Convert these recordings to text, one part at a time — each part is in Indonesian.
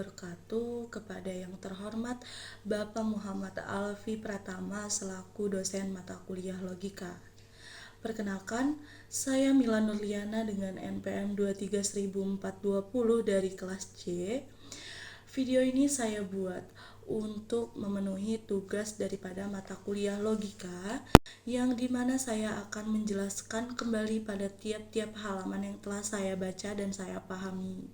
wabarakatuh kepada yang terhormat Bapak Muhammad Alfi Pratama selaku dosen mata kuliah logika. Perkenalkan, saya Mila Nurliana dengan NPM 2300420 dari kelas C. Video ini saya buat untuk memenuhi tugas daripada mata kuliah logika yang dimana saya akan menjelaskan kembali pada tiap-tiap halaman yang telah saya baca dan saya pahami.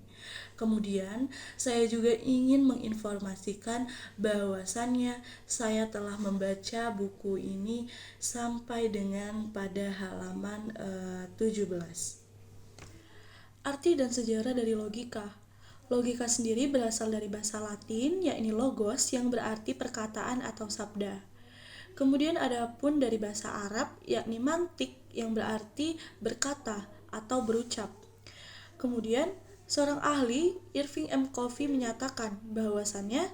Kemudian, saya juga ingin menginformasikan bahwasannya saya telah membaca buku ini sampai dengan pada halaman 17. Arti dan sejarah dari logika. Logika sendiri berasal dari bahasa Latin, yakni logos yang berarti perkataan atau sabda. Kemudian ada pun dari bahasa Arab, yakni mantik yang berarti berkata atau berucap. Kemudian, seorang ahli, Irving M. Covey, menyatakan bahwasannya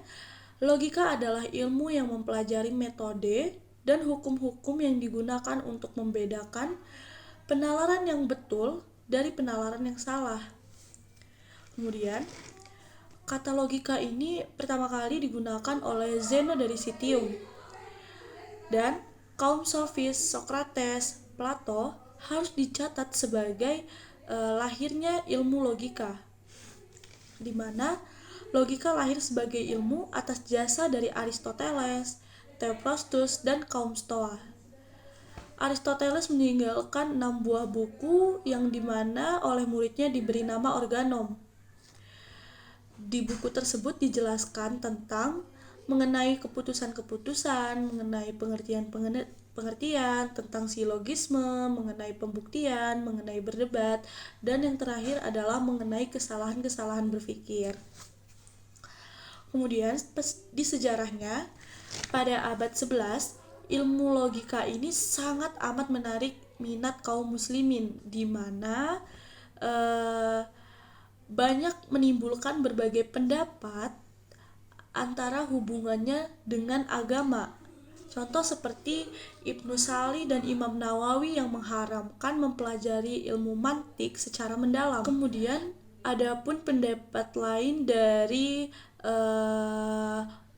logika adalah ilmu yang mempelajari metode dan hukum-hukum yang digunakan untuk membedakan penalaran yang betul dari penalaran yang salah. Kemudian, kata logika ini pertama kali digunakan oleh Zeno dari Citium. Dan kaum sofis, Socrates, Plato harus dicatat sebagai lahirnya ilmu logika, di mana logika lahir sebagai ilmu atas jasa dari Aristoteles, Theophrastus, dan kaum Stoa. Aristoteles meninggalkan 6 buah buku yang dimana oleh muridnya diberi nama Organon. Di buku tersebut dijelaskan tentang mengenai keputusan-keputusan, mengenai pengertian, tentang silogisme, mengenai pembuktian, mengenai berdebat, dan yang terakhir adalah mengenai kesalahan-kesalahan berpikir. Kemudian di sejarahnya, pada abad 11, ilmu logika ini sangat amat menarik minat kaum muslimin, di mana banyak menimbulkan berbagai pendapat antara hubungannya dengan agama. Contoh seperti Ibnu Sali dan Imam Nawawi yang mengharamkan mempelajari ilmu mantik secara mendalam. Kemudian ada pun pendapat lain dari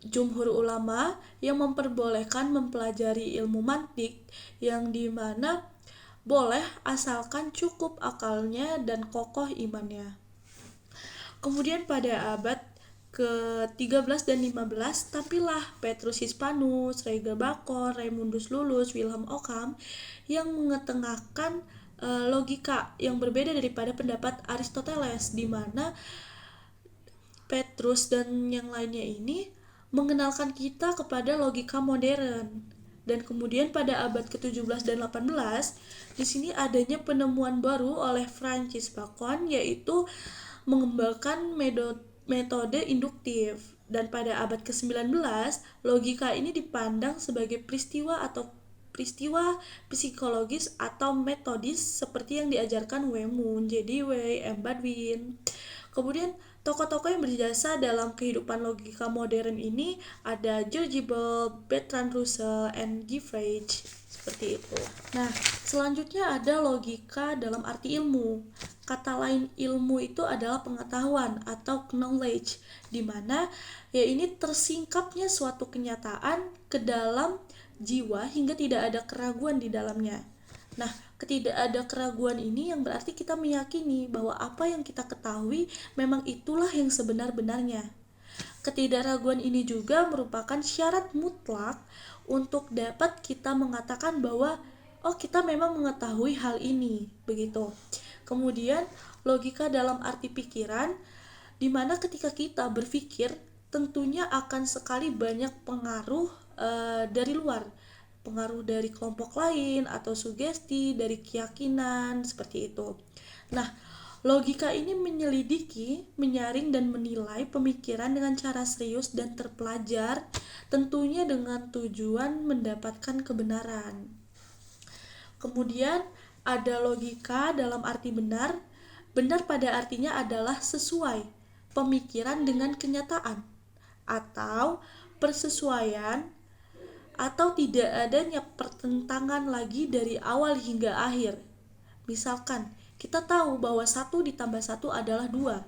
jumhur ulama yang memperbolehkan mempelajari ilmu mantik, yang dimana boleh asalkan cukup akalnya dan kokoh imannya. Kemudian pada abad ke-13 dan 15, tampillah Petrus Hispanus, Rege Bacon, Raymundus Lullus, Wilhelm Ockham yang mengetengahkan logika yang berbeda daripada pendapat Aristoteles, di mana Petrus dan yang lainnya ini mengenalkan kita kepada logika modern. Dan kemudian pada abad ke-17 dan 18, di sini adanya penemuan baru oleh Francis Bacon, yaitu mengembangkan metode induktif. Dan pada abad ke-19, logika ini dipandang sebagai peristiwa psikologis atau metodis seperti yang diajarkan Wayne, J.D. M. Baldwin. Kemudian tokoh-tokoh yang berjasa dalam kehidupan logika modern ini ada George Bell, Bertrand Russell, and Gifford. Seperti itu. Nah, selanjutnya ada logika dalam arti ilmu. Kata lain ilmu itu adalah pengetahuan atau knowledge, di mana ya ini tersingkapnya suatu kenyataan ke dalam jiwa hingga tidak ada keraguan di dalamnya. Nah, ketidak ada keraguan ini yang berarti kita meyakini bahwa apa yang kita ketahui memang itulah yang sebenar-benarnya. Ketidakraguan ini juga merupakan syarat mutlak untuk dapat kita mengatakan bahwa kita memang mengetahui hal ini, begitu. Kemudian logika dalam arti pikiran, di mana ketika kita berpikir tentunya akan sekali banyak pengaruh dari luar, pengaruh dari kelompok lain atau sugesti dari keyakinan, seperti itu. Nah, logika ini menyelidiki, menyaring dan menilai pemikiran dengan cara serius dan terpelajar, tentunya dengan tujuan mendapatkan kebenaran. Kemudian ada logika dalam arti benar. Benar pada artinya adalah sesuai pemikiran dengan kenyataan, atau persesuaian, atau tidak adanya pertentangan lagi dari awal hingga akhir. Misalkan kita tahu bahwa 1 ditambah 1 adalah 2,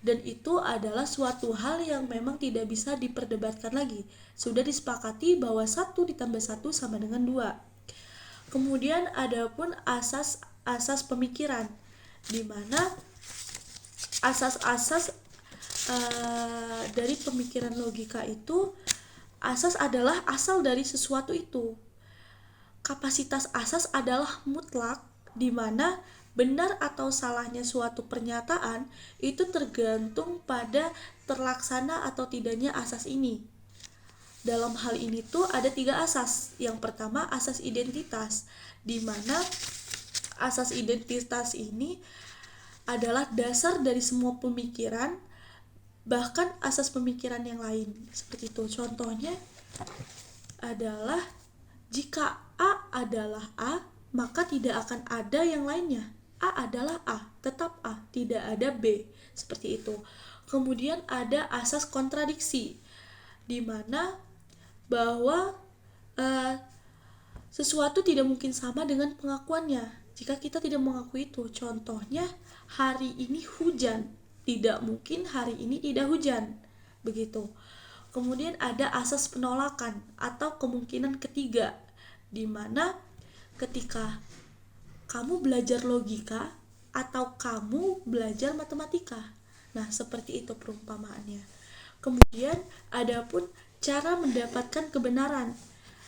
dan itu adalah suatu hal yang memang tidak bisa diperdebatkan lagi. Sudah disepakati bahwa 1 ditambah 1 sama dengan 2. Kemudian ada pun asas pemikiran, di mana asas-asas dari pemikiran logika itu, asas adalah asal dari sesuatu itu. Kapasitas asas adalah mutlak, di mana benar atau salahnya suatu pernyataan itu tergantung pada terlaksana atau tidaknya asas ini. Dalam hal ini tuh ada 3 asas. Yang pertama asas identitas, di mana asas identitas ini adalah dasar dari semua pemikiran, bahkan asas pemikiran yang lain. Seperti itu. Contohnya adalah jika A adalah A, maka tidak akan ada yang lainnya. A adalah A, tetap A, tidak ada B. Seperti itu. Kemudian ada asas kontradiksi, di mana bahwa sesuatu tidak mungkin sama dengan pengakuannya jika kita tidak mengakui itu. Contohnya, hari ini hujan, tidak mungkin hari ini tidak hujan. Begitu. Kemudian ada asas penolakan atau kemungkinan ketiga, di mana ketika kamu belajar logika atau kamu belajar matematika. Nah, seperti itu perumpamaannya. Kemudian ada pun cara mendapatkan kebenaran.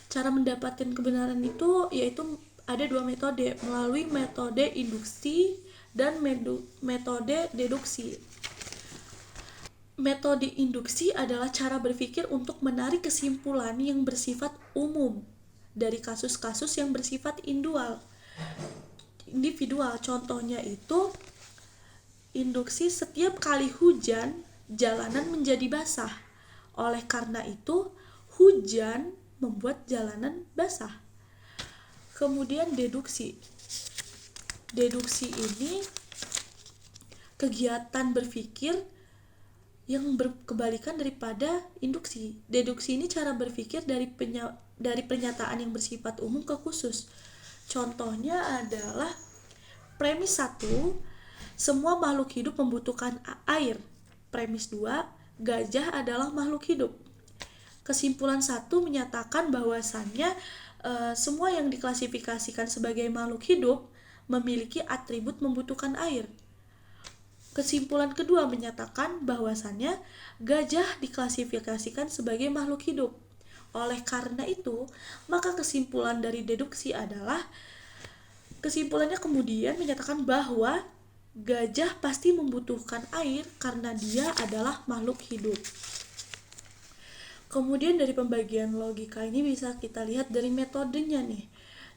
Cara mendapatkan kebenaran itu yaitu ada 2 metode, melalui metode induksi dan metode deduksi. Metode induksi adalah cara berpikir untuk menarik kesimpulan yang bersifat umum dari kasus-kasus yang bersifat individual. Contohnya itu induksi, setiap kali hujan jalanan menjadi basah. Oleh karena itu hujan membuat jalanan basah. Kemudian deduksi. Deduksi ini kegiatan berpikir yang berkebalikan daripada induksi. Deduksi ini cara berpikir dari pernyataan yang bersifat umum ke khusus. Contohnya adalah premis 1, semua makhluk hidup membutuhkan air. Premis 2, gajah adalah makhluk hidup. Kesimpulan 1 menyatakan bahwasannya semua yang diklasifikasikan sebagai makhluk hidup memiliki atribut membutuhkan air. Kesimpulan kedua menyatakan bahwasannya gajah diklasifikasikan sebagai makhluk hidup. Oleh karena itu, maka kesimpulan dari deduksi adalah, kesimpulannya kemudian menyatakan bahwa gajah pasti membutuhkan air karena dia adalah makhluk hidup. Kemudian dari pembagian logika ini bisa kita lihat dari metodenya nih.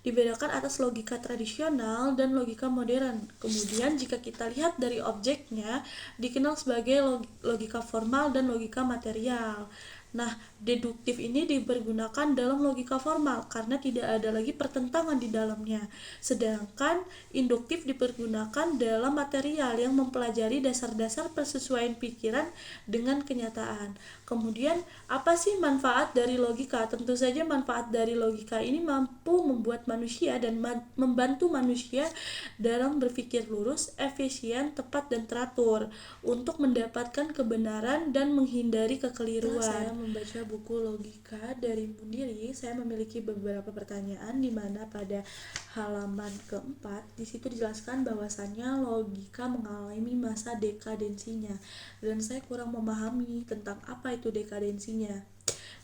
Dibedakan atas logika tradisional dan logika modern. Kemudian jika kita lihat dari objeknya, dikenal sebagai logika formal dan logika material. Nah, deduktif ini dipergunakan dalam logika formal karena tidak ada lagi pertentangan di dalamnya. Sedangkan induktif dipergunakan dalam material yang mempelajari dasar-dasar persesuaian pikiran dengan kenyataan. Kemudian, apa sih manfaat dari logika? Tentu saja manfaat dari logika ini mampu membuat manusia dan membantu manusia dalam berpikir lurus, efisien, tepat, dan teratur untuk mendapatkan kebenaran dan menghindari kekeliruan. Saya membaca buku logika dari Mundiri, saya memiliki beberapa pertanyaan, di mana pada halaman keempat di situ dijelaskan bahwasannya logika mengalami masa dekadensinya, dan saya kurang memahami tentang apa itu dekadensinya.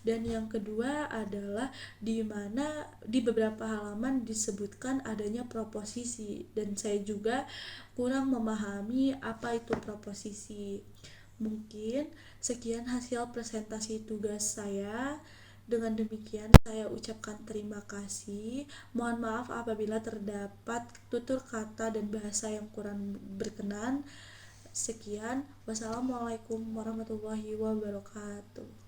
Dan yang kedua adalah di mana di beberapa halaman disebutkan adanya proposisi, dan saya juga kurang memahami apa itu proposisi. Mungkin sekian hasil presentasi tugas saya. Dengan demikian saya ucapkan terima kasih. Mohon maaf apabila terdapat tutur kata dan bahasa yang kurang berkenan. Sekian, wassalamualaikum warahmatullahi wabarakatuh.